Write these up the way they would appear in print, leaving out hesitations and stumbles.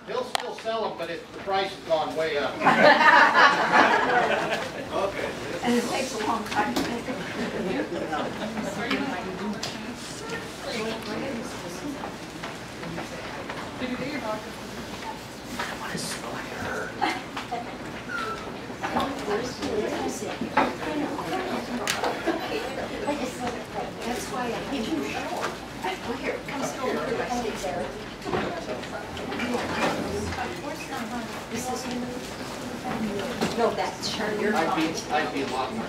He'll still sell them, but the price has gone way up. Okay. And it takes a long time to make them. Did you get your doctor? That's why I give you a shower. Well, here, come sit over here by Stacey. This is him. No, that's Sheridan. You're I'd be a lot more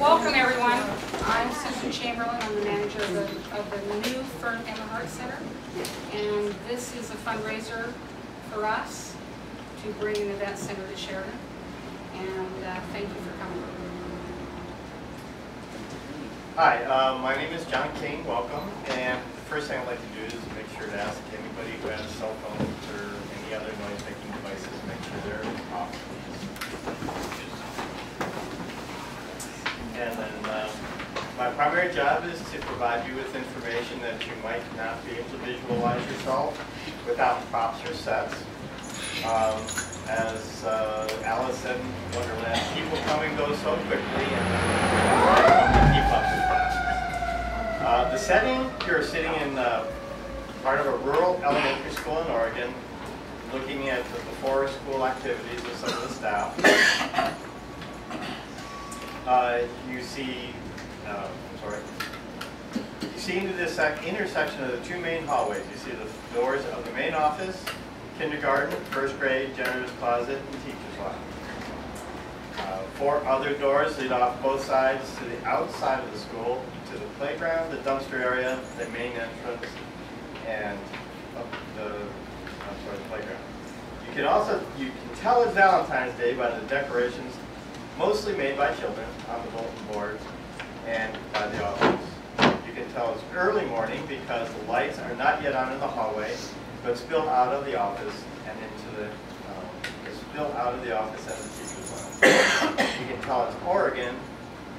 Welcome, everyone. I'm Susan Chamberlain. I'm the manager of the new Fern Eberhart Center. And this is a fundraiser for us to bring an event center to Sheridan. And thank you for coming. Hi, my name is John King. Welcome. And the first thing I'd like to do is make sure to ask anybody who has cell phones or any other noise-making devices, make sure they're off, please. And then my primary job is to provide you with information that you might not be able to visualize yourself without props or sets. As Alice said in Wonderland, people come and go so quickly, and keep up with that. The setting, you're sitting in part of a rural elementary school in Oregon, looking at the before-school activities of some of the staff. You see into this intersection of the two main hallways. You see the doors of the main office, kindergarten, first grade, janitor's closet, and teacher's lounge. 4 other doors lead off both sides to the outside of the school, to the playground, the dumpster area, the main entrance, and the playground. You can tell it's Valentine's Day by the decorations, mostly made by children on the bulletin board and by the office. You can tell it's early morning because the lights are not yet on in the hallway, but spill out of the office and into the teacher's lounge. You can tell it's Oregon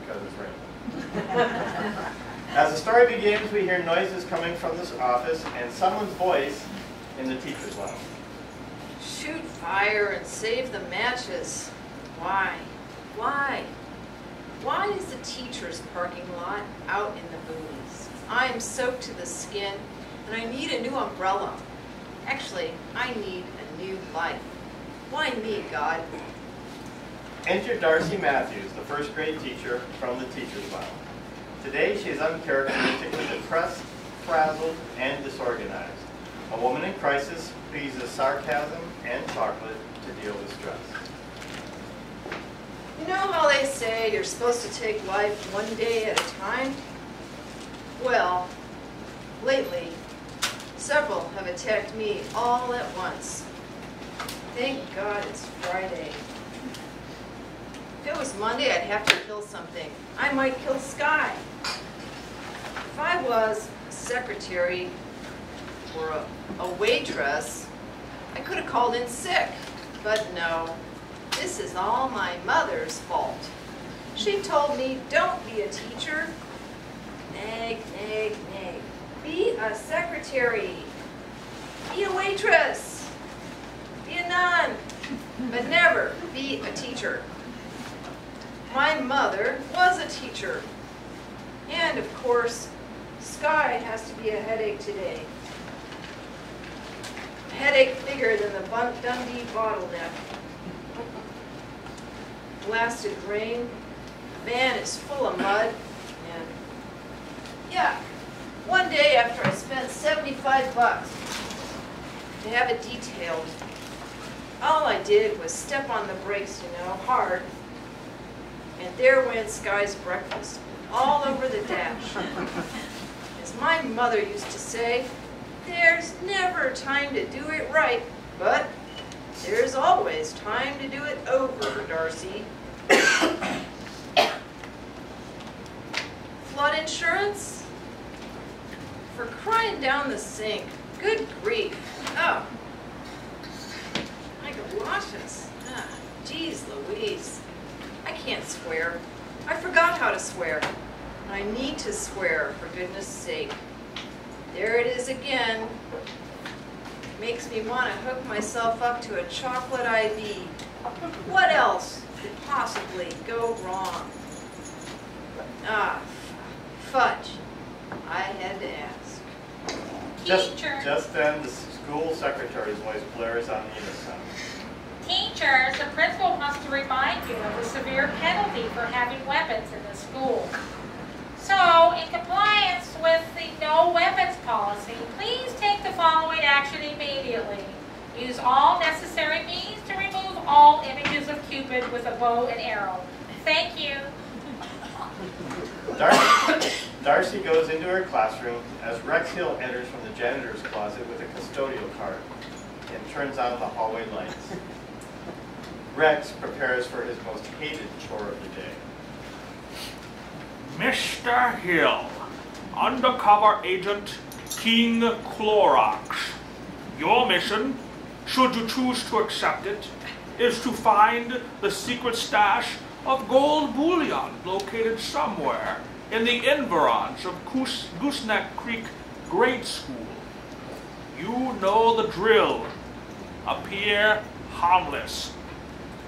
because it's raining. As the story begins, we hear noises coming from this office and someone's voice in the teacher's lounge. Shoot fire and save the matches. Why? Why? Why is the teacher's parking lot out in the boonies? I am soaked to the skin and I need a new umbrella. Actually, I need a new life. Why me, God? Enter Darcy Matthews, the first grade teacher from the teacher's lounge. Today she is uncharacteristically depressed, frazzled, and disorganized. A woman in crisis who uses sarcasm and chocolate to deal with stress. You know how they say you're supposed to take life one day at a time? Well, lately, several have attacked me all at once. Thank God it's Friday. If it was Monday, I'd have to kill something. I might kill Sky. If I was a secretary or a waitress, I could have called in sick. But no, this is all my mother's fault. She told me, don't be a teacher. Nag, nag, nag. Be a secretary. Be a waitress. Be a nun. But never be a teacher. My mother was a teacher. And of course, Sky has to be a headache today. A headache bigger than the Dundee bottleneck. Blasted rain. The van is full of mud. And yeah, one day after I spent $75 to have it detailed, all I did was step on the brakes, hard. And there went Sky's breakfast, all over the dash. As my mother used to say, there's never time to do it right, but there's always time to do it over, Darcy. Flood insurance? For crying down the sink. Good grief. Oh. My galoshes. Geez Louise. I can't swear. I forgot how to swear. I need to swear, for goodness sake. There it is again. Makes me want to hook myself up to a chocolate IV. What else could possibly go wrong? Ah, fudge. I had to ask. Just then, the school secretary's voice blares on the intercom. Teachers, the principal wants to remind you of the severe penalty for having weapons in the school. So, in compliance with the no weapons policy, please take the following action immediately. Use all necessary means to remove all images of Cupid with a bow and arrow. Thank you. Darcy goes into her classroom as Rex Hill enters from the janitor's closet with a custodial card and turns on the hallway lights. Rex prepares for his most hated chore of the day. Mr. Hill, undercover agent King Clorox. Your mission, should you choose to accept it, is to find the secret stash of gold bullion located somewhere in the environs of Gooseneck Creek Grade School. You know the drill. Appear harmless.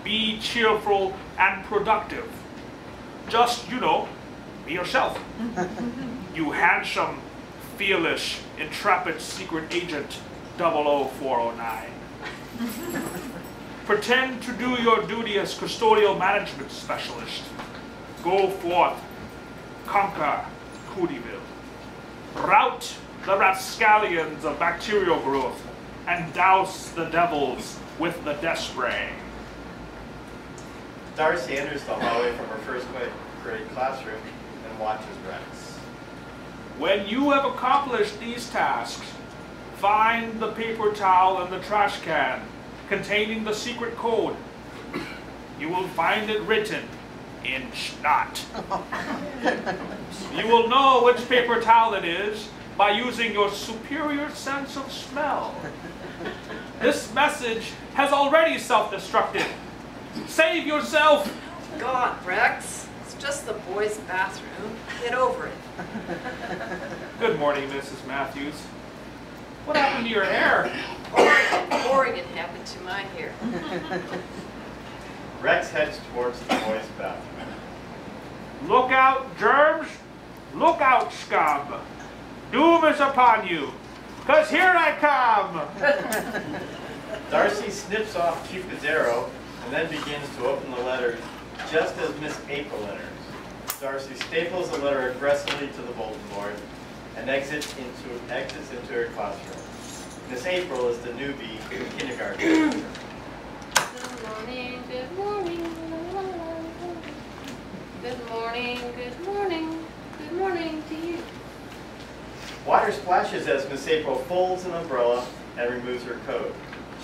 Be cheerful and productive. Just, be yourself. You handsome, fearless, intrepid secret agent 00409. Pretend to do your duty as custodial management specialist. Go forth, conquer Cootieville. Rout the rapscallions of bacterial growth and douse the devils with the death spray. Darcy enters the hallway from her first grade classroom and watches Rex. When you have accomplished these tasks, find the paper towel in the trash can containing the secret code. You will find it written in snot. You will know which paper towel it is by using your superior sense of smell. This message has already self-destructed. Save yourself! God, Rex. It's just the boys' bathroom. Get over it. Good morning, Mrs. Matthews. What happened to your hair? Oregon happened to my hair. Rex heads towards the boys' bathroom. Look out, germs! Look out, scum! Doom is upon you, 'cause here I come! Darcy snips off Cupid's arrow and then begins to open the letter just as Miss April enters. Darcy staples the letter aggressively to the bulletin board and exits into her classroom. Miss April is the newbie kindergarten teacher. Good morning, good morning. Good morning, good morning. Good morning to you. Water splashes as Miss April folds an umbrella and removes her coat.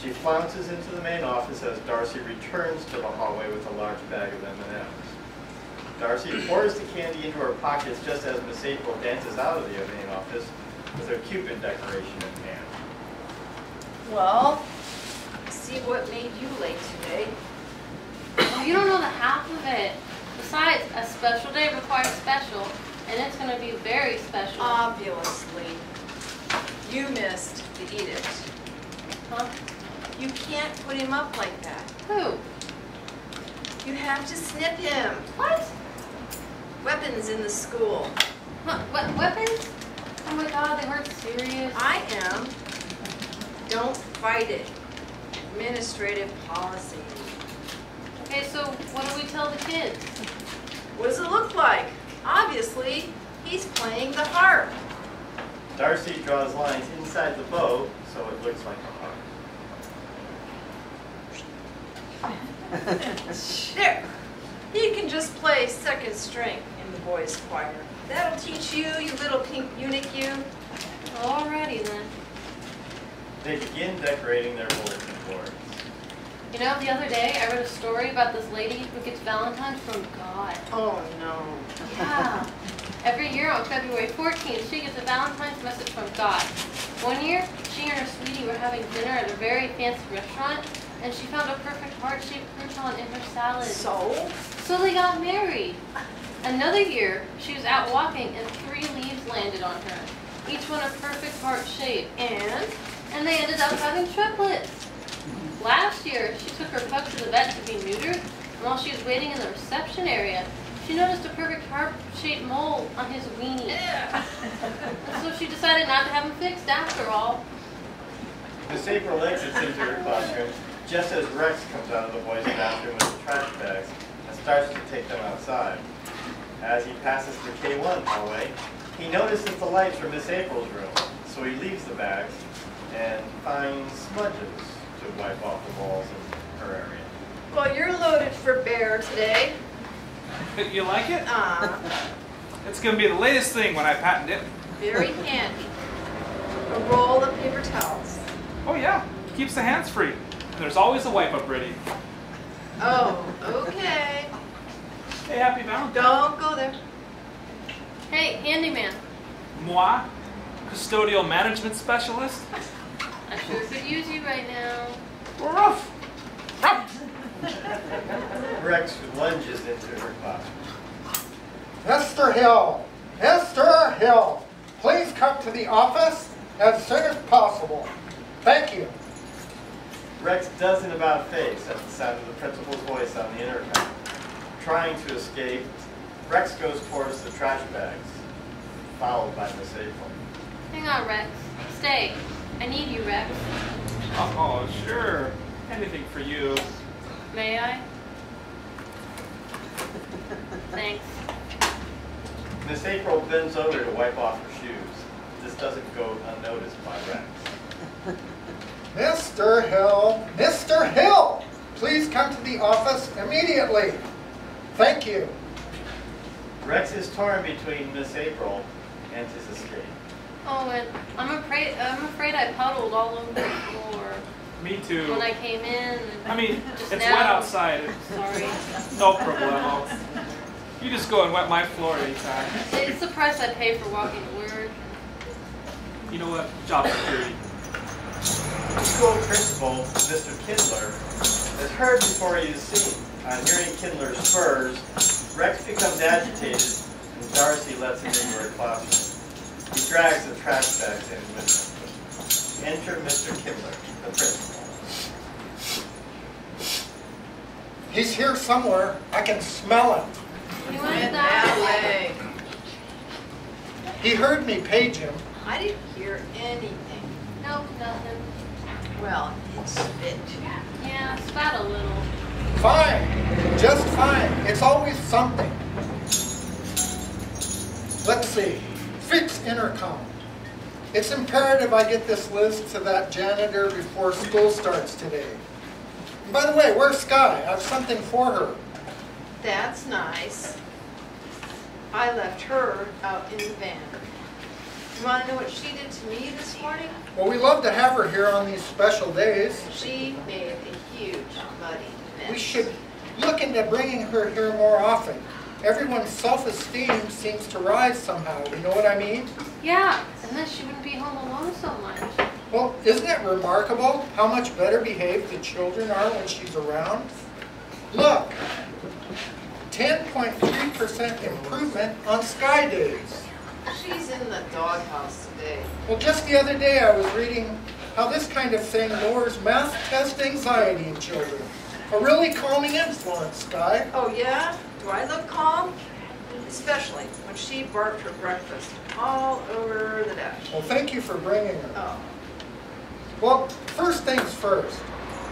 She flounces into the main office as Darcy returns to the hallway with a large bag of M&Ms. Darcy pours the candy into her pockets just as Miss April dances out of the main office with her Cupid decoration in hand. Well, see what made you late today. Well, you don't know the half of it. Besides, a special day requires special, and it's going to be very special. Obviously. You missed the edict. Huh? You can't put him up like that. Who? You have to snip him. What? Weapons in the school. Huh? What, weapons? Oh my god, they weren't serious. I am. Don't fight it. Administrative policy. Okay, so what do we tell the kids? What does it look like? Obviously, he's playing the harp. Darcy draws lines inside the bow so it looks like a harp. There. He can just play second string in the boys' choir. That'll teach you, you little pink eunuch, you. Alrighty then. They begin decorating their bulletin boards. You know, the other day I read a story about this lady who gets Valentine from God. Oh, no. Yeah. Every year on February 14th, she gets a Valentine's message from God. One year, she and her sweetie were having dinner at a very fancy restaurant, and she found a perfect heart-shaped crouton in her salad. So they got married. Another year, she was out walking and 3 leaves landed on her, each one a perfect heart shape. And they ended up having triplets. Last year, she took her pup to the vet to be neutered, and while she was waiting in the reception area, she noticed a perfect heart-shaped mole on his weenie. And so she decided not to have him fixed after all. Miss April exits into her classroom just as Rex comes out of the boys' bathroom with the trash bags and starts to take them outside. As he passes the K1 hallway, he notices the lights from Miss April's room, so he leaves the bags and finds smudges to wipe off the walls in her area. well, you're loaded for bear today. You like it? Ah, It's going to be the latest thing when I patent it. very handy. A roll of paper towels. Oh yeah, keeps the hands free. And there's always a wipe up ready. Oh, okay. Hey, happy Valentine. Don't go there. Hey, handyman, Moi, custodial management specialist. I sure could use you right now. Ruff. Ruff. Rex lunges into her classroom. Mr. Hill, Mr. Hill, please come to the office as soon as possible. Thank you. Rex does an about face at the sound of the principal's voice on the intercom. Trying to escape, Rex goes towards the trash bags, followed by Miss April. Hang on, Rex. Stay. I need you, Rex. Oh, sure. Anything for you. May I? Thanks. Miss April bends over to wipe off her shoes. This doesn't go unnoticed by Rex. Mr. Hill, please come to the office immediately. Thank you. Rex is torn between Miss April and his escape. Oh, and I'm afraid I puddled all over the floor Me too. when I came in. I mean, Just it's now. wet outside. Sorry. No problemo. You just go and wet my floor anytime. It's the price I pay for walking to work. You know what? Job security. The school principal, Mr. Kindler, is heard before he is seen. On hearing Kindler's spurs, Rex becomes agitated and Darcy lets him into her classroom. He drags the trash bags in with him. Enter Mr. Kindler, the principal. He's here somewhere. I can smell him. He went Went that that way. way. He heard me page him. I didn't hear anything. Nope, nothing. Well, it's spit. Yeah, spat a little. Fine, just fine. It's always something. Let's see. Fix intercom. It's imperative I get this list to that janitor before school starts today. And by the way, where's Sky? I have something for her. That's nice. I left her out in the van. You want to know what she did to me this morning? Well, we love to have her here on these special days. She made a huge muddy mess. We should look into bringing her here more often. Everyone's self-esteem seems to rise somehow. You know what I mean? Yeah, and then she wouldn't be home alone so much. Well, isn't it remarkable how much better behaved the children are when she's around? Look, 10.3% improvement on Sky days. She's in the doghouse today. Well, just the other day I was reading how this kind of thing lowers mass test anxiety in children. A really calming influence, Sky. Oh yeah? Do I look calm? Especially when she barked her breakfast all over the desk. Well, thank you for bringing her. Oh. Well, first things first.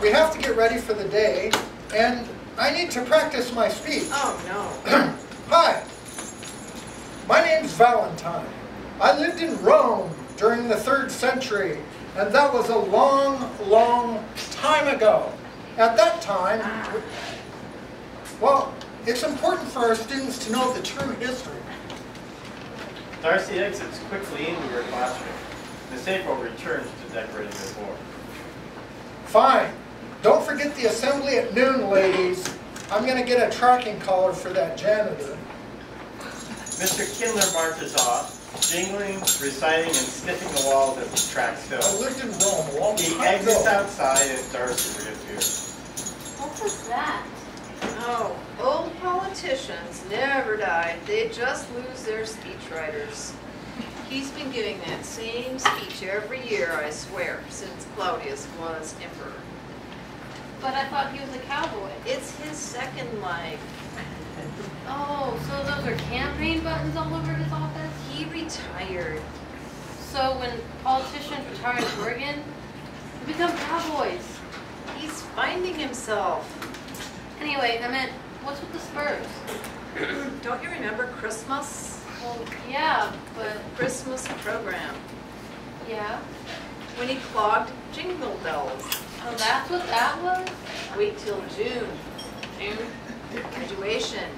We have to get ready for the day, and I need to practice my speech. Oh no. Hi, my name's Valentine. I lived in Rome during the 3rd century, and that was a long, long time ago. At that time, well, it's important for our students to know the true history. Darcy exits quickly into her classroom. Miss April returns to decorating her board. Fine. Don't forget the assembly at noon, ladies. I'm going to get a tracking collar for that janitor. Mr. Kindler marches off, jingling, reciting, and sniffing the walls as he tracks Phil. I lived in Rome a long He time exits ago. outside and Darcy reappears. What was that? Oh, old politicians never die. They just lose their speechwriters. He's been giving that same speech every year, I swear, since Claudius was emperor. But I thought he was a cowboy. It's his second life. Oh, so those are campaign buttons all over his office? He retired. So when politicians retire to Oregon, they become cowboys. He's finding himself. Anyway, I meant, what's with the spurs? Don't you remember Christmas? Well, yeah, but Christmas program. yeah. When he clogged jingle bells. Oh, that's what that was? Wait till June. June, graduation.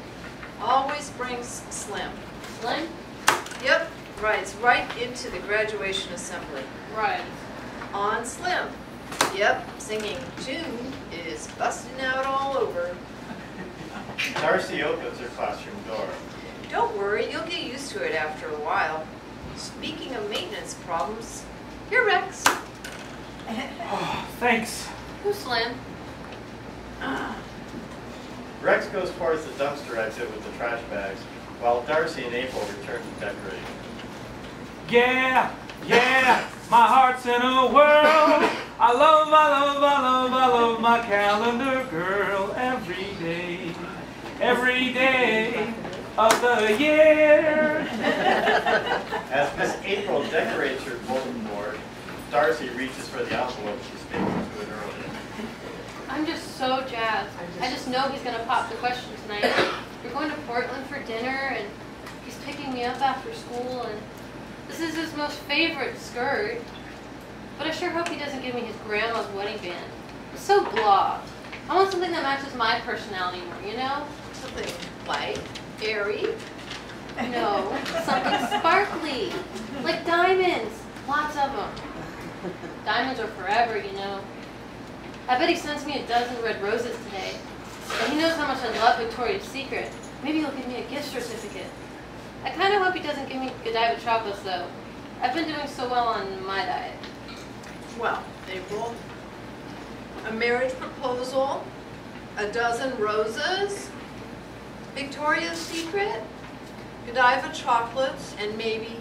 Always brings Slim. Slim? Yep, rides right into the graduation assembly. Right. On Slim. Yep, singing June is busting out all over. Darcy opens her classroom door. Don't worry, you'll get used to it after a while. Speaking of maintenance problems, here Rex. Oh, thanks. Who's Slim? Rex goes towards the dumpster exit with the trash bags, while Darcy and April return to decorating. Yeah, yeah, my heart's in a whirl. I love my calendar girl every day of the year. As Miss April decorates her bulletin board, Darcy reaches for the envelope she stapled to it earlier. I'm just so jazzed. I just know he's going to pop the question tonight. We're going to Portland for dinner, and he's picking me up after school, and this is his most favorite skirt. But I sure hope he doesn't give me his grandma's wedding band. It's so blah. I want something that matches my personality more, you know? Something light, airy. No, something sparkly. Like diamonds. Lots of them. Diamonds are forever, you know. I bet he sends me a dozen red roses today. And he knows how much I love Victoria's Secret. Maybe he'll give me a gift certificate. I kind of hope he doesn't give me Godiva chocolates, though. I've been doing so well on my diet. Well, April, a marriage proposal, a dozen roses, Victoria's Secret, Godiva chocolates, and maybe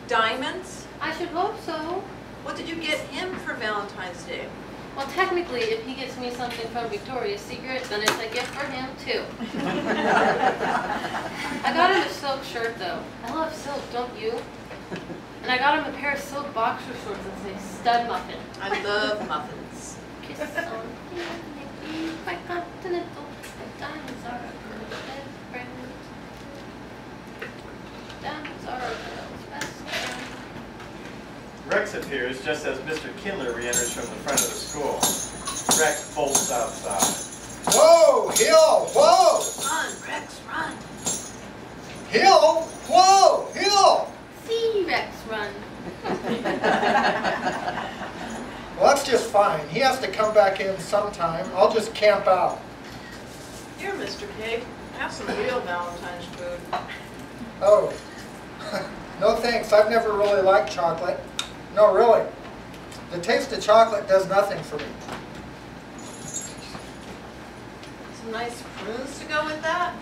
diamonds. I should hope so. What did you get him for Valentine's Day? Well, technically, if he gets me something from Victoria's Secret, then it's a gift for him, too. I got him a silk shirt, though. I love silk, don't you? And I got him a pair of silk boxer shorts that say stud muffin. I love muffins. Kiss on me, my continental. Diamonds are a girl's best friend. Diamonds are a girl's best friend. Rex appears just as Mr. Kindler re-enters from the front of the school. Rex bolts outside. Whoa, Hill, whoa! Run, Rex, run. Hill, whoa, Hill! See Rex run. Well, that's just fine. He has to come back in sometime. I'll just camp out. Here, Mr. Pig, have some real Valentine's food. Oh, no thanks. I've never really liked chocolate. No, really. The taste of chocolate does nothing for me. Some nice prunes to go with that.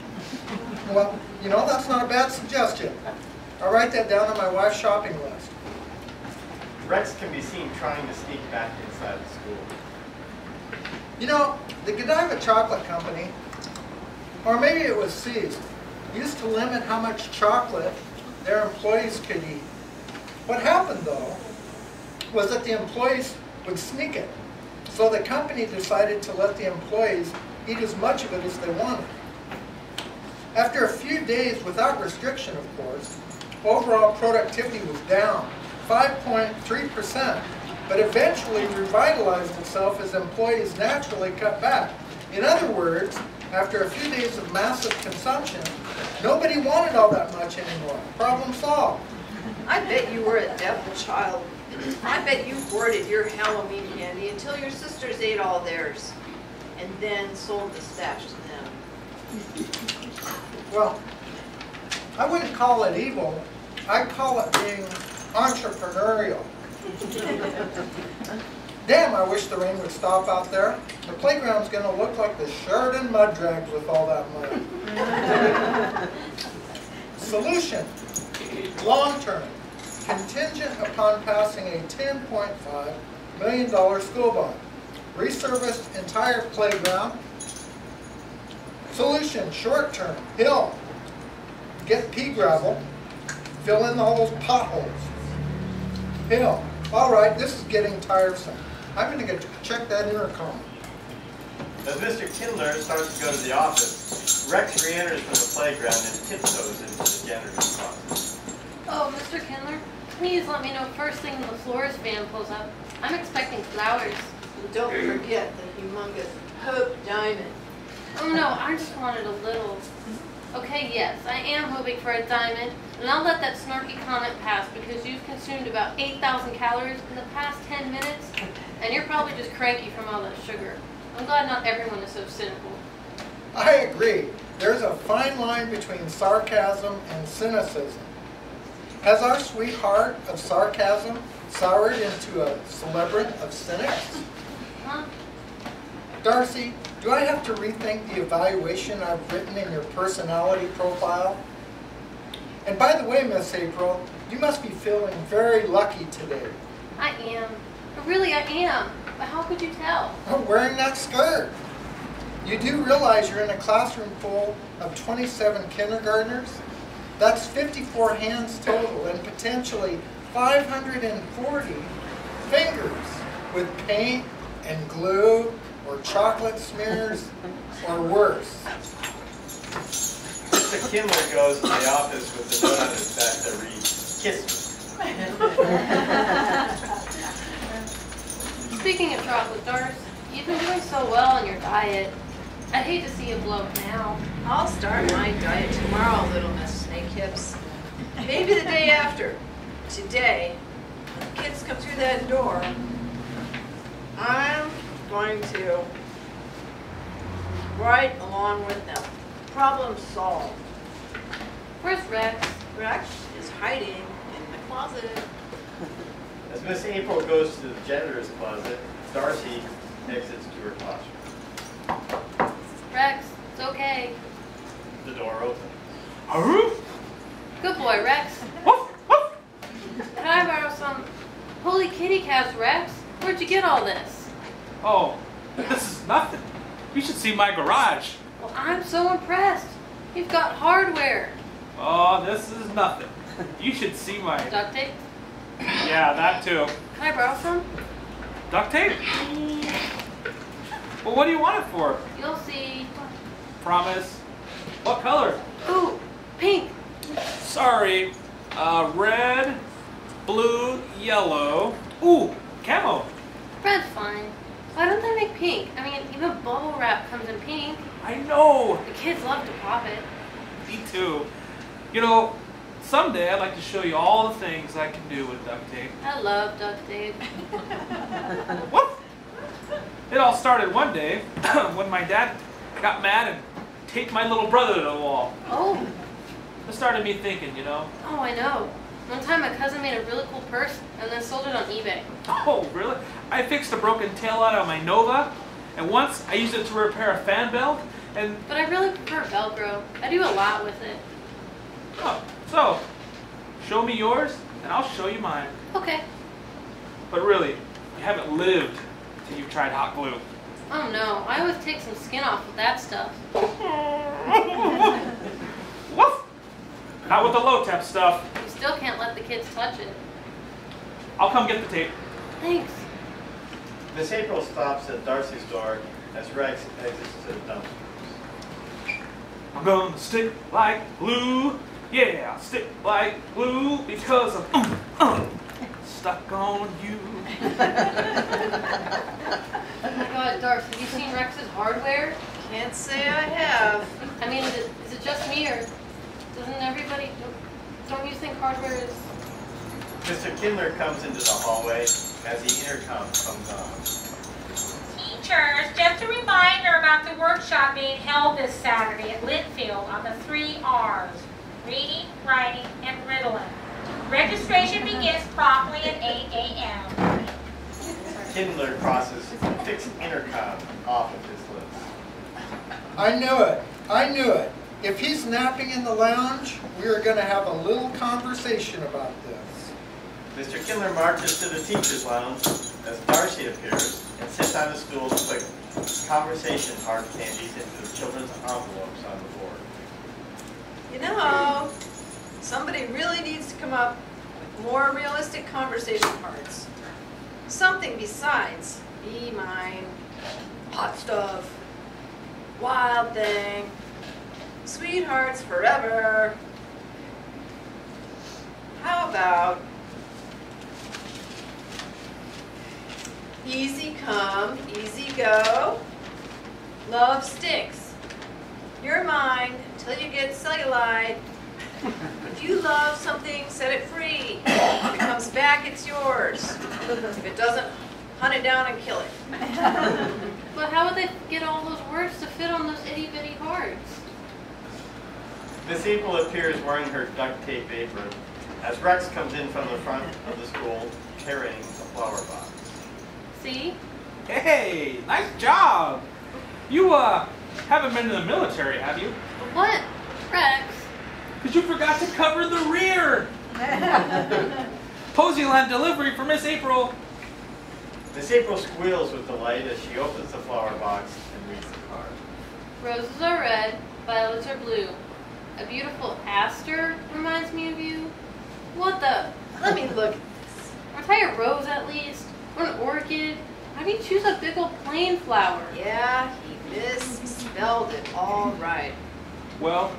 Well, you know, that's not a bad suggestion. I'll write that down on my wife's shopping list. Rex can be seen trying to sneak back inside the school. You know, the Godiva Chocolate Company, or maybe it was See's, used to limit how much chocolate their employees could eat. What happened, though, was that the employees would sneak it. So the company decided to let the employees eat as much of it as they wanted. After a few days without restriction, of course, overall productivity was down 5.3%, but eventually revitalized itself as employees naturally cut back. In other words, after a few days of massive consumption, nobody wanted all that much anymore. Problem solved. I bet you were a devil child. I bet you hoarded your Halloween candy until your sisters ate all theirs, and then sold the stash to them. Well, I wouldn't call it evil. I'd call it being entrepreneurial. Damn, I wish the rain would stop out there. The playground's gonna look like the Sheridan mud drags with all that mud. Solution, long-term, contingent upon passing a $10.5 million school bond. Resurfaced entire playground. Solution, short-term, hill. Get pea gravel, fill in all those potholes. Hill. All right, this is getting tiresome. I'm going to get to check that intercom. As Mr. Kindler starts to go to the office, Rex re-enters from the playground and tiptoes into the janitor's closet. Oh, Mr. Kindler, please let me know first thing when the florist van pulls up. I'm expecting flowers. And don't forget the humongous Hope diamond. Oh no, I just wanted a little. Okay, yes, I am hoping for a diamond, and I'll let that snarky comment pass because you've consumed about 8,000 calories in the past 10 minutes, and you're probably just cranky from all that sugar. I'm glad not everyone is so cynical. I agree. There's a fine line between sarcasm and cynicism. Has our sweetheart of sarcasm soured into a celebrant of cynics? Huh? Darcy, do I have to rethink the evaluation I've written in your personality profile? And by the way, Miss April, you must be feeling very lucky today. I am. Really, I am. But how could you tell? Wearing that skirt. You do realize you're in a classroom full of 27 kindergartners? That's 54 hands total and potentially 540 fingers with paint and glue or chocolate smears or worse. Mr. Kindler goes to the office with the note on his back that reads, "Kiss me." Speaking of chocolate, Darce, you've been doing so well on your diet. I'd hate to see you blow up now. I'll start my diet tomorrow, little Miss Snakehips. Maybe the day after. Today, when the kids come through that door, I'm going to right along with them. Problem solved. Where's Rex? Rex is hiding in the closet. As Miss April goes to the janitor's closet, Darcy exits to her classroom. Rex, it's okay. The door opens. Aroo! Good boy, Rex. Woof, woof. Can I borrow some holy kitty cats, Rex? Where'd you get all this? Oh, this is nothing. You should see my garage. Well, I'm so impressed. You've got hardware. Oh, this is nothing. You should see my... Duct tape? Yeah, that too. Can I borrow some? Duct tape? Well, what do you want it for? You'll see. Promise. What color? Ooh, pink. Sorry. Red, blue, yellow. Ooh, camo. Red's fine. Why don't they make pink? I mean, even bubble wrap comes in pink. I know. The kids love to pop it. Me too. You know, someday I'd like to show you all the things I can do with duct tape. I love duct tape. Whoop! It all started one day when my dad got mad and taped my little brother to the wall. Oh. It started me thinking, you know. Oh, I know. One time my cousin made a really cool purse and then sold it on eBay. Oh, really? I fixed a broken taillight on my Nova, and once I used it to repair a fan belt, and... But I really prefer Velcro. I do a lot with it. Oh, so, show me yours, and I'll show you mine. Okay. But really, you haven't lived till you've tried hot glue. Oh no, I always take some skin off with that stuff. Woof! Not with the low-temp stuff. You still can't let the kids touch it. I'll come get the tape. Thanks. Miss April stops at Darcy's door as Rex exits to the dumpster. I'm gonna stick like glue. Yeah, I'll stick like glue because I'm stuck on you. Oh my god, Darce, have you seen Rex's hardware? Can't say I have. I mean, is it just me or doesn't everybody, don't you think hardware is... Mr. Kindler comes into the hallway as the intercom comes on. Teachers, just a reminder about the workshop being held this Saturday at Linfield on the 3 R's, reading, writing, and riddling. Registration begins promptly at 8 a.m. Kindler crosses fixed intercom off of his list. I knew it. I knew it. If he's napping in the lounge, we are going to have a little conversation about this. Mr. Kindler marches to the teacher's lounge as Darcy appears and sits on a stool to put conversation hard candies into the children's envelopes on the board. You know, somebody really needs to come up with more realistic conversation cards. Something besides be mine, hot stuff, wild thing, sweethearts forever. How about easy come, easy go, love stinks. You're mine until you get cellulite. If you love something, set it free. If it comes back, it's yours. If it doesn't, hunt it down and kill it. But how would they get all those words to fit on those itty bitty hearts? Miss April appears wearing her duct tape apron as Rex comes in from the front of the school carrying a flower box. See? Hey, nice job. You, haven't been in the military, have you? What? Rex? Because you forgot to cover the rear. Poseyland delivery for Miss April. Miss April squeals with delight as she opens the flower box and reads the card. Roses are red, violets are blue. A beautiful aster reminds me of you. What the? Let me look. Aren't I a rose at least? Or an orchid? How do you choose a big old plain flower? Yeah, he misspelled it all right. Well,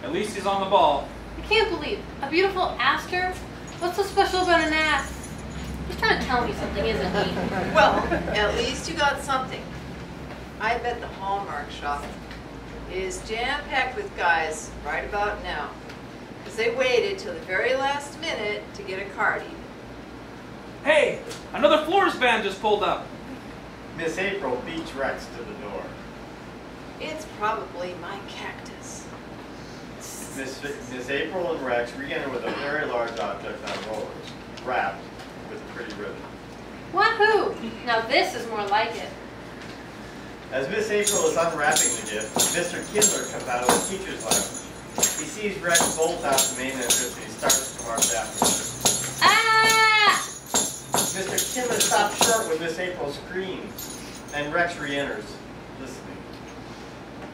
at least he's on the ball. I can't believe a beautiful aster? What's so special about an ass? He's trying to tell me something, isn't he? Well, at least you got something. I bet the Hallmark shop is jam-packed with guys right about now. Because they waited till the very last minute to get a card even. Hey, another Floors van just pulled up. Miss April beats Rex to the door. It's probably my cactus. Miss April and Rex re-enter with a very large object on rollers, wrapped with a pretty ribbon. Wahoo! Now this is more like it. As Miss April is unwrapping the gift, Mr. Kindler comes out of the teacher's lounge. He sees Rex bolt out the main entrance and he starts to march after her. Ah! Mr. Kindler stops short when Miss April screams, and Rex re-enters, listening.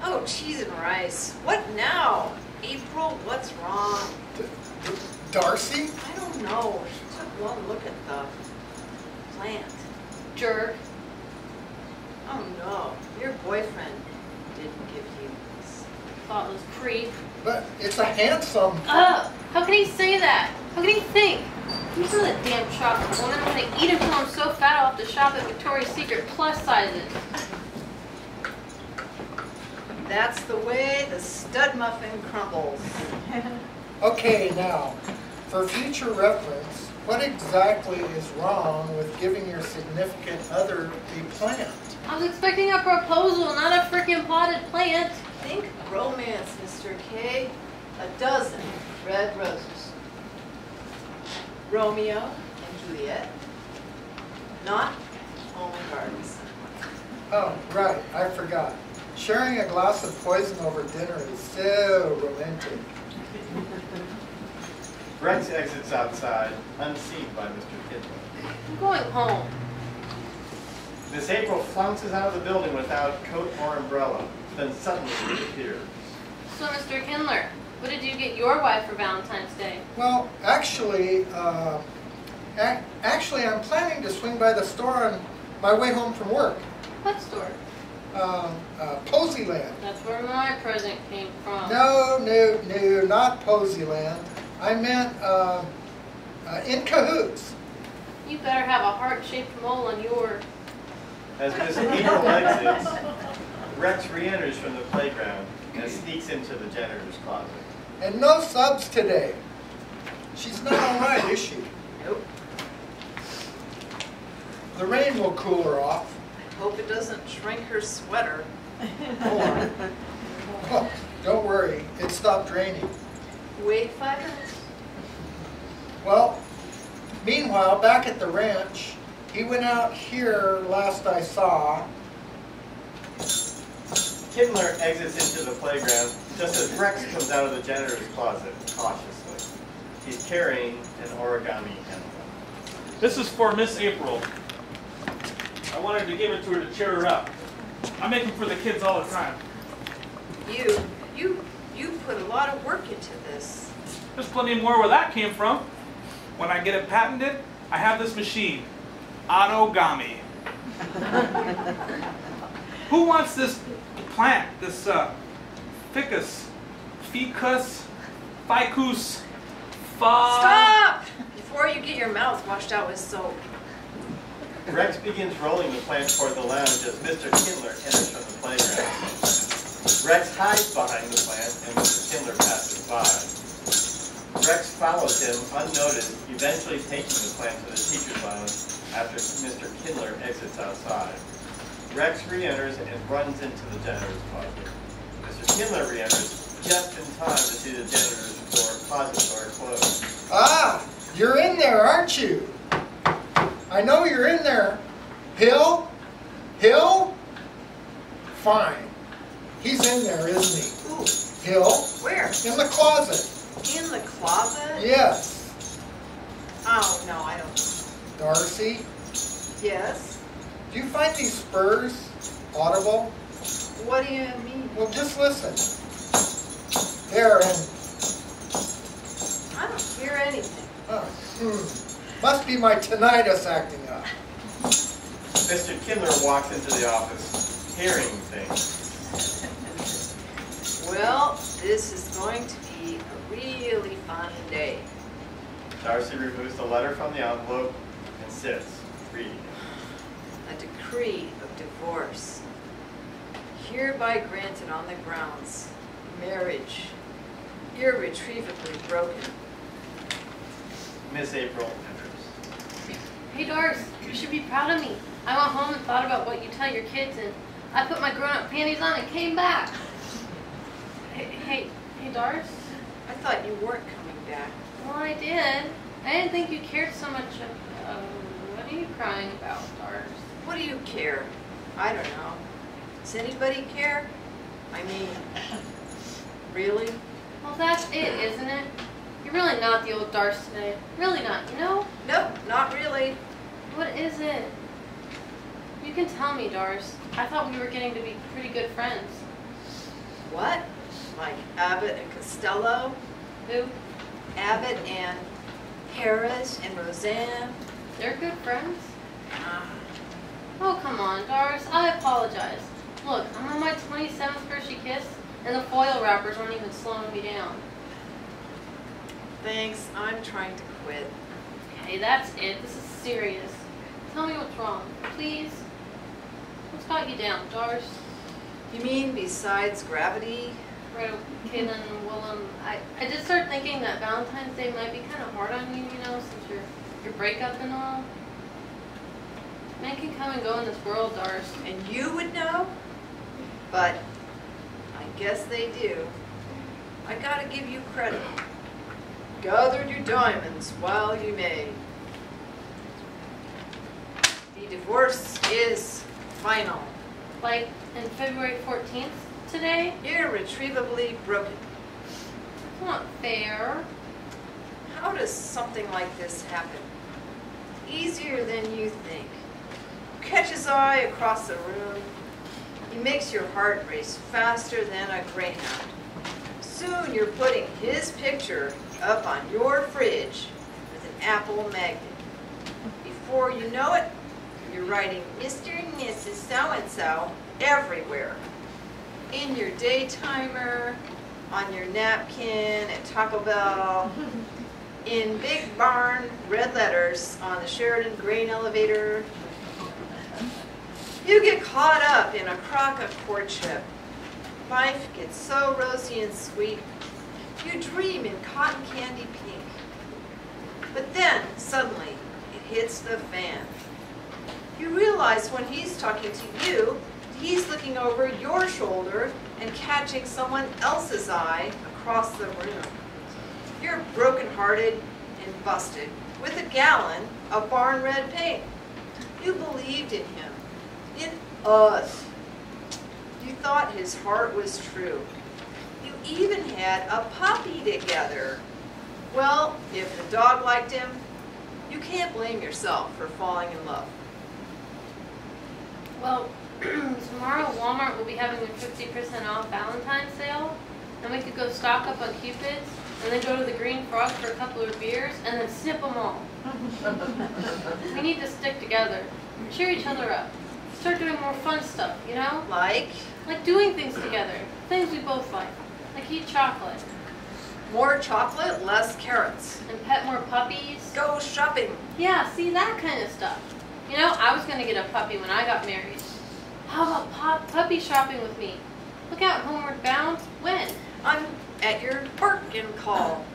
Oh, cheese and rice. What now? April, what's wrong? Darcy? I don't know. She took one look at the plant. Jerk. Oh no, your boyfriend didn't give you this. Thoughtless creep. But it's a handsome... Ugh! How can he say that? How can he think? He's in the damn chocolate one. I'm gonna eat him till I'm so fat I'll have to shop at Victoria's Secret plus sizes. That's the way the stud muffin crumbles. Okay, now, for future reference, what exactly is wrong with giving your significant other a plant? I was expecting a proposal, not a freaking potted plant. Think romance, Mr. K. A dozen red roses. Romeo and Juliet. Not home gardens. Oh, right, I forgot. Sharing a glass of poison over dinner is so romantic. Rex exits outside, unseen by Mr. Kindler. I'm going home. Miss April flounces out of the building without coat or umbrella, then suddenly reappears. So, Mr. Kindler, what did you get your wife for Valentine's Day? Well, actually, I'm planning to swing by the store on my way home from work. What store? Poseyland. That's where my present came from. No, not Poseyland. I meant in cahoots. You better have a heart-shaped mole on yours. As Miss April exits, Rex re-enters from the playground and sneaks into the janitor's closet. And no subs today. She's not all right, is she? Nope. The rain will cool her off. Hope it doesn't shrink her sweater. Hold on. Oh, don't worry, it stopped raining. Wait 5 minutes. Well, meanwhile, back at the ranch, He went out here last I saw. Kindler exits into the playground just as Rex comes out of the janitor's closet cautiously. He's carrying an origami handle. This is for Miss April. I wanted to give it to her to cheer her up. I make them for the kids all the time. You put a lot of work into this. There's plenty more where that came from. When I get it patented, I have this machine, Autogami. Who wants this plant, this ficus, Stop! Before you get your mouth washed out with soap. Rex begins rolling the plant toward the lounge as Mr. Kindler enters from the playground. Rex hides behind the plant and Mr. Kindler passes by. Rex follows him unnoticed, eventually taking the plant to the teacher's lounge after Mr. Kindler exits outside. Rex re-enters and runs into the janitor's closet. Mr. Kindler re-enters just in time to see the janitor's closet door closed. Ah, you're in there, aren't you? I know you're in there. Hill? Hill? Fine. He's in there, isn't he? Ooh, Hill? where? In the closet. In the closet? Yes. Oh, no, I don't know. Darcy, Yes? do you find these spurs audible? What do you mean? Well, just listen. There, and I don't hear anything. must be my tinnitus acting up. Mr. Kindler walks into the office, hearing things. Well, this is going to be a really fun day. Darcy removes the letter from the envelope and sits, reading it. A decree of divorce. Hereby granted on the grounds, marriage irretrievably broken. Miss April enters. Hey Doris, you should be proud of me. I went home and thought about what you tell your kids, and I put my grown-up panties on and came back. Hey Doris? I thought you weren't coming back. Well, I did. I didn't think you cared so much. What are you crying about, Doris? What do you care? I don't know. Does anybody care? I mean, really? Well, that's it, isn't it? You're really not the old Doris today. Really not, you know? Nope, not really. What is it? You can tell me, Doris. I thought we were getting to be pretty good friends. What? Like Abbott and Costello? Who? Abbott and Harris and Roseanne? They're good friends? Ah, Oh, come on, Doris. I apologize. Look, I'm on my 27th Hershey Kiss, and the foil wrappers aren't even slowing me down. thanks, I'm trying to quit. Okay, that's it. This is serious. Tell me what's wrong, please. What's got you down, Doris? You mean besides gravity? Right, okay then, well, I did start thinking that Valentine's Day might be kind of hard on you, you know, since your breakup and all. Men can come and go in this world, Doris. And you would know? But I guess they do. I gotta give you credit. Gathered your diamonds while you may. The divorce is final. Like, in February 14th today? Irretrievably broken. That's not fair. How does something like this happen? Easier than you think. Catch his eye across the room. He makes your heart race faster than a greyhound. Soon you're putting his picture up on your fridge with an Apple magnet. Before you know it, you're writing Mr. and Mrs. So-and-so everywhere. In your day timer, on your napkin at Taco Bell, in big barn red letters on the Sheridan grain elevator. You get caught up in a crock of courtship. Life gets so rosy and sweet. You dream in cotton candy pink. But then, suddenly, it hits the fan. You realize when he's talking to you, he's looking over your shoulder and catching someone else's eye across the room. You're brokenhearted and busted with a gallon of barn red paint. You believed in him, in us. You thought his heart was true. You even had a puppy together. Well, if the dog liked him, you can't blame yourself for falling in love. Well, tomorrow Walmart will be having a 50% off Valentine sale, and we could go stock up on Cupids, and then go to the Green Frog for a couple of beers, and then sip them all. We need to stick together, cheer each other up, start doing more fun stuff, you know? Like? Like doing things together, things we both like eat chocolate. More chocolate, less carrots. And pet more puppies. Go shopping. Yeah, see, that kind of stuff. You know, I was going to get a puppy when I got married. How about puppy shopping with me? Look out, Homeward Bound. When? I'm at your barking call.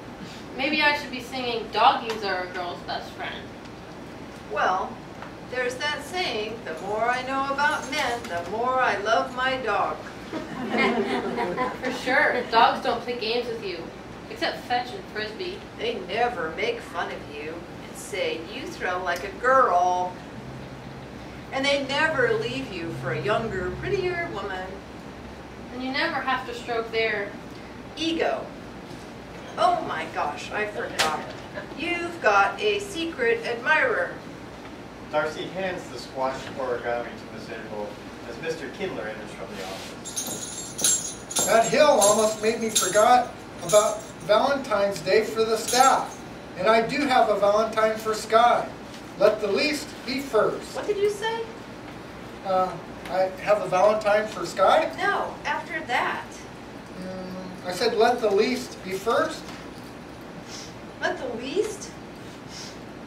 Maybe I should be singing Doggies Are a Girl's Best Friend. Well, there's that saying, the more I know about men, the more I love my dog. For sure. Dogs don't play games with you, except fetch and frisbee. They never make fun of you and say you throw like a girl. And they never leave you for a younger, prettier woman. And you never have to stroke their ego. Oh my gosh, I forgot. You've got a secret admirer. Darcy hands the squashed origami to Miss April as Mr. Kindler enters from the office. That hill almost made me forget about Valentine's Day for the staff. And I do have a Valentine for Sky. Let the least be first. What did you say? I have a Valentine for Sky? No, after that. I said let the least be first. Let the least?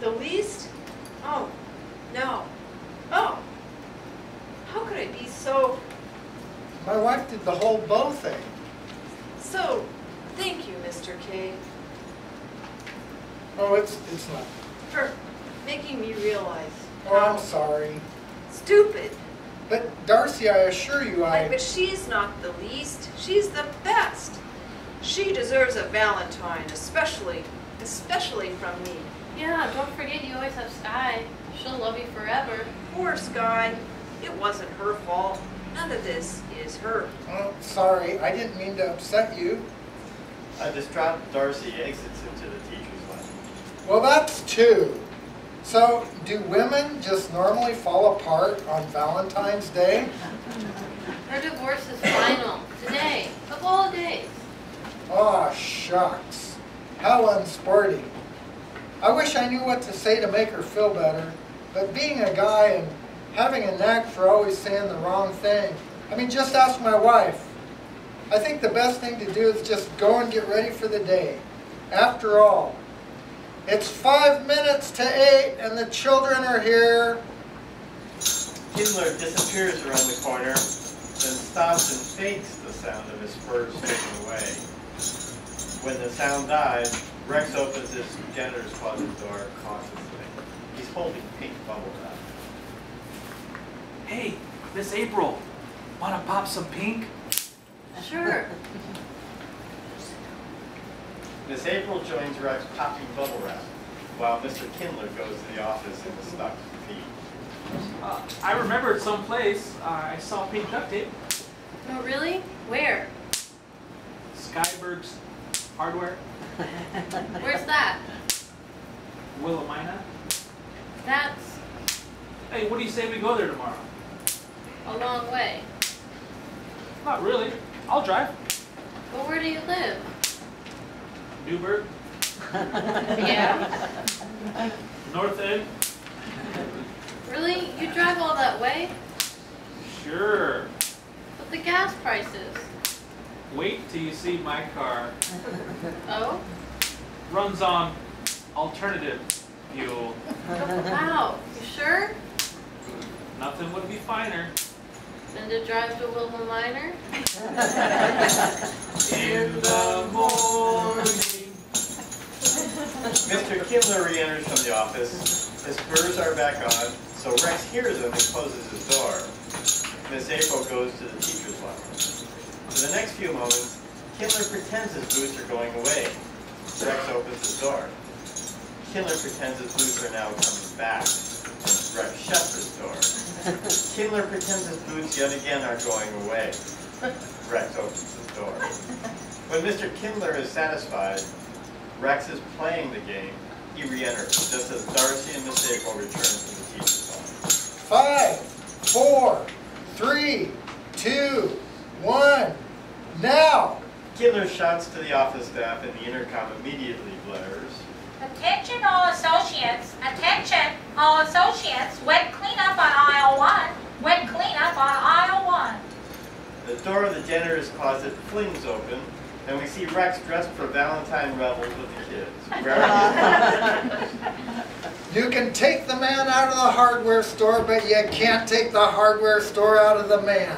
The least? Oh, no. Oh, how could I be so... My wife did the whole bow thing. So, thank you, Mr. K. Oh, it's not. For making me realize. Oh, I'm sorry. Stupid. But Darcy, I assure you But she's not the least. She's the best. She deserves a Valentine, especially from me. Yeah, don't forget you always have Sky. She'll love you forever. Poor Sky. It wasn't her fault. None of this is her. Oh, sorry. I didn't mean to upset you. A distraught Darcy exits into the teacher's lounge. Well, that's two. So, do women just normally fall apart on Valentine's Day? Her divorce is final. Today. Of all days. Aw, shucks. How unsporting. I wish I knew what to say to make her feel better, but being a guy and having a knack for always saying the wrong thing, I mean, just ask my wife. I think the best thing to do is just go and get ready for the day. After all, it's 5 minutes to 8 and the children are here. Kindler disappears around the corner, then stops and fakes the sound of his spurs taken away. When the sound dies, Rex opens his janitor's closet door cautiously. He's holding pink bubble wrap. Hey, Miss April, wanna pop some pink? Sure. Miss April joins Rex popping bubble wrap, while Mr. Kindler goes to the office in the stocking feet. I remembered someplace I saw pink duct tape. No, really? Where? Skyberg's Hardware, Where's that? Willamina. That's Hey, what do you say we go there tomorrow? a long way. Not really. I'll drive. But where do you live? Newburgh, Yeah. North End. Really? You drive all that way? Sure. But the gas prices. Wait till you see my car. Oh? Runs on alternative fuel. Wow. You sure? Nothing would be finer. Than to drive to Willamina? In the morning. Mr. Kindler re-enters from the office. His spurs are back on, so Rex hears him and closes his door. Miss April goes to the teacher's lounge. For the next few moments, Kindler pretends his boots are going away. Rex opens his door. Kindler pretends his boots are now coming back. Rex shuts his door. Kindler pretends his boots yet again are going away. Rex opens his door. When Mr. Kindler is satisfied, Rex is playing the game. He re-enters, just as Darcy and Miss April return to the teacher's hall. 5, 4, 3, 2, 1, now! Kindler shouts to the office staff and the intercom immediately blares. Attention all associates, wet cleanup on aisle 1, wet cleanup on aisle 1. The door of the janitor's closet flings open, and we see Rex dressed for Valentine revels with the kids. You can take the man out of the hardware store, but you can't take the hardware store out of the man.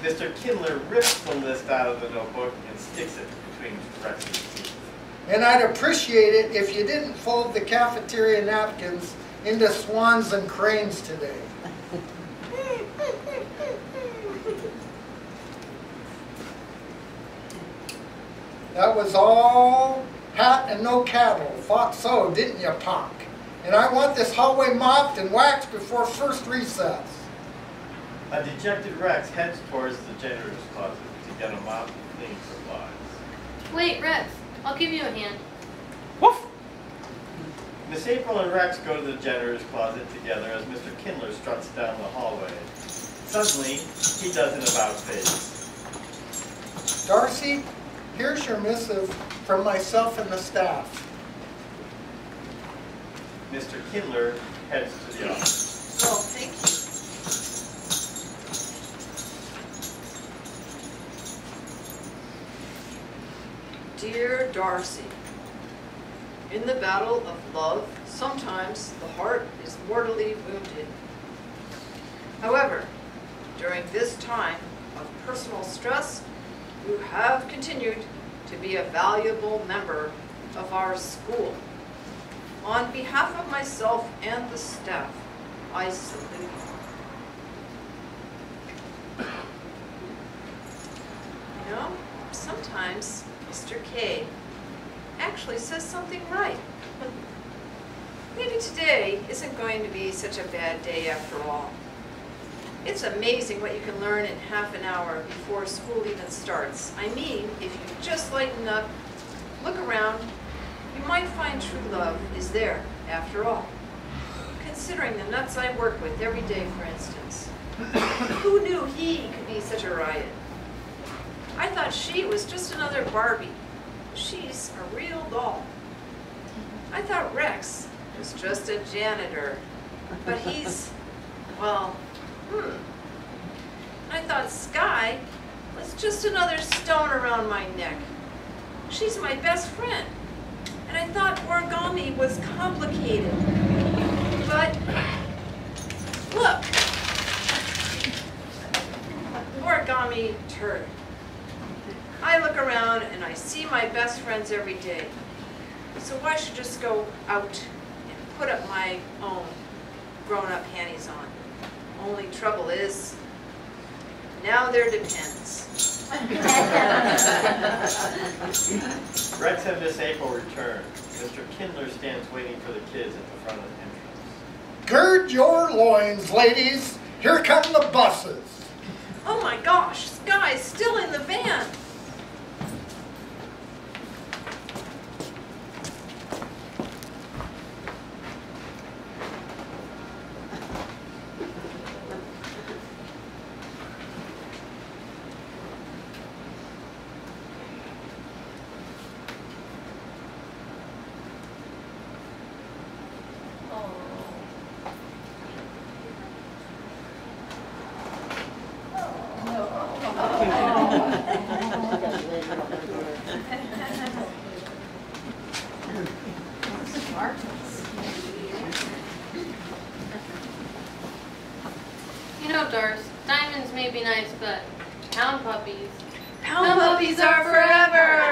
Mr. Kindler rips the list out of the notebook and sticks it between Rex's teeth. And I'd appreciate it if you didn't fold the cafeteria napkins into swans and cranes today. That was all hat and no cattle. Thought so, didn't you, punk? And I want this hallway mopped and waxed before first recess. A dejected Rex heads towards the janitor's closet to get a mop and cleaning supplies. Wait, Rex, I'll give you a hand. Woof! Miss April and Rex go to the janitor's closet together as Mr. Kindler struts down the hallway. Suddenly, he does an about-face. Darcy, here's your missive from myself and the staff. Mr. Kindler heads to the office. Oh, thank you. Dear Darcy, in the battle of love, sometimes the heart is mortally wounded. However, during this time of personal stress, you have continued to be a valuable member of our school. On behalf of myself and the staff, I salute you. You know, sometimes Mr. K actually says something right. Maybe today isn't going to be such a bad day after all. It's amazing what you can learn in half an hour before school even starts. I mean, if you just lighten up, look around, you might find true love is there after all. Considering the nuts I work with every day, for instance. Who knew he could be such a riot? I thought she was just another Barbie. She's a real doll. I thought Rex was just a janitor, but he's, well, I thought Sky was just another stone around my neck. She's my best friend. And I thought origami was complicated. But, look. Origami turd. I look around and I see my best friends every day. So why should I just go out and put up my own grown-up panties on? Only trouble is, now there depends. Rex and Miss April return. Mr. Kindler stands waiting for the kids at the front of the entrance. Gird your loins, ladies. Here come the buses. Oh my gosh, Sky's still in the van. You know, Doris, diamonds may be nice, but pound puppies. Pound puppies are forever.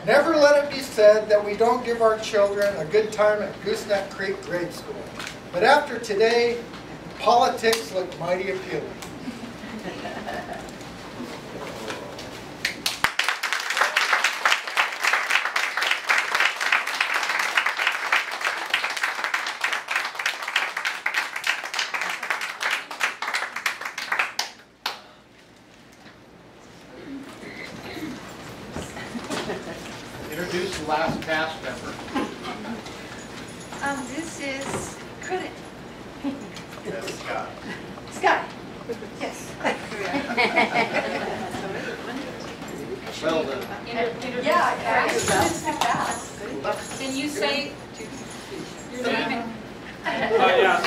Never let it be said that we don't give our children a good time at Gooseneck Creek Grade School. But after today, politics look mighty appealing. the last cast member. This is credit. That's Scott. Scott. Yes. Well, then, Yeah, Can you say your name and Yes.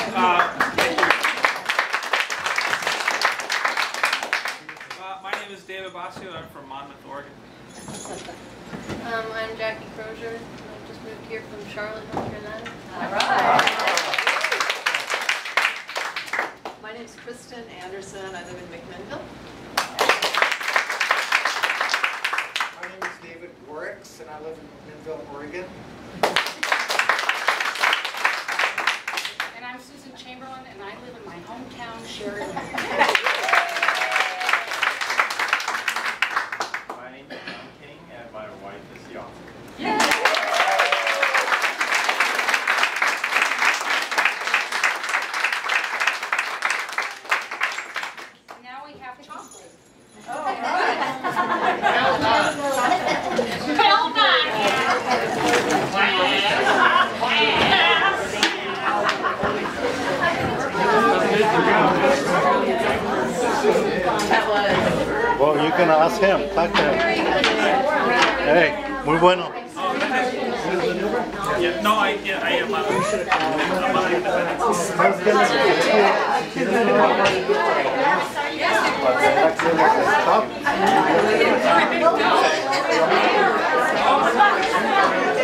My name is David Basio. I'm from Monmouth, Oregon. I'm Jackie Crozier. I just moved here from Charlotte, North Carolina. All right. My name's Kristen Anderson. I live in McMinnville. My name is David Worrix, and I live in Midville, Oregon. and I'm Susan Chamberlain, and I live in my hometown, Sheridan. My name is John King, and my wife is the author. Now we have chocolate. well done. Well done. Well, you can ask him. Talk to him. Hey, muy bueno. Yeah, no, I am. I'm not independent.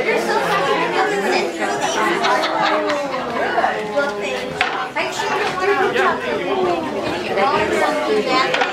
You're so funny. You have to sit through these. Well, thanks. Make sure you're wearing your chocolate. You're all something that.